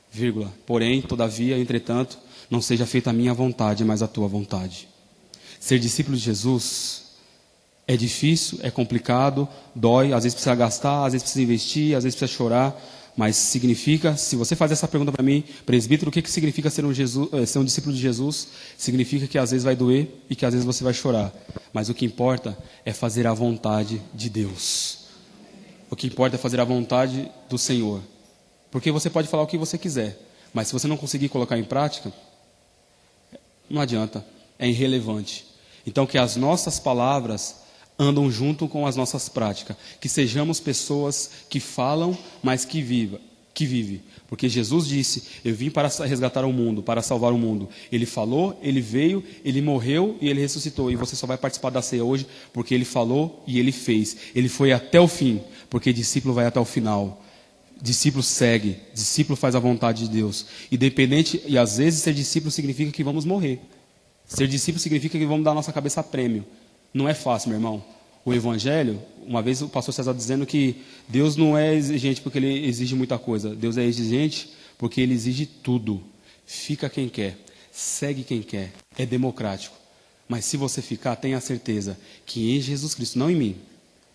Vírgula. Porém, todavia, entretanto, não seja feita a minha vontade, mas a tua vontade. Ser discípulo de Jesus é difícil, é complicado, dói, às vezes precisa gastar, às vezes precisa investir, às vezes precisa chorar, mas significa, se você fazer essa pergunta para mim, presbítero, o que significa ser um discípulo de Jesus? Significa que às vezes vai doer e que às vezes você vai chorar, mas o que importa é fazer a vontade de Deus. O que importa é fazer a vontade do Senhor, porque você pode falar o que você quiser, mas se você não conseguir colocar em prática, não adianta, é irrelevante. Então que as nossas palavras andam junto com as nossas práticas, que sejamos pessoas que falam, mas que vivem, porque Jesus disse: eu vim para resgatar o mundo, para salvar o mundo. Ele falou, ele veio, ele morreu e ele ressuscitou, e você só vai participar da ceia hoje porque ele falou e ele fez, ele foi até o fim, porque discípulo vai até o final, discípulo segue, discípulo faz a vontade de Deus, independente, e às vezes ser discípulo significa que vamos morrer, ser discípulo significa que vamos dar a nossa cabeça a prêmio. Não é fácil, meu irmão. O Evangelho, uma vez o pastor César dizendo que Deus não é exigente porque Ele exige muita coisa. Deus é exigente porque Ele exige tudo. Fica quem quer, segue quem quer, é democrático. Mas se você ficar, tenha certeza que em Jesus Cristo, não em mim,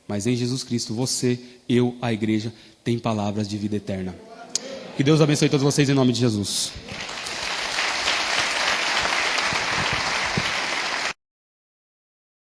mas em Jesus Cristo, você, eu, a igreja, tem palavras de vida eterna. Que Deus abençoe todos vocês em nome de Jesus.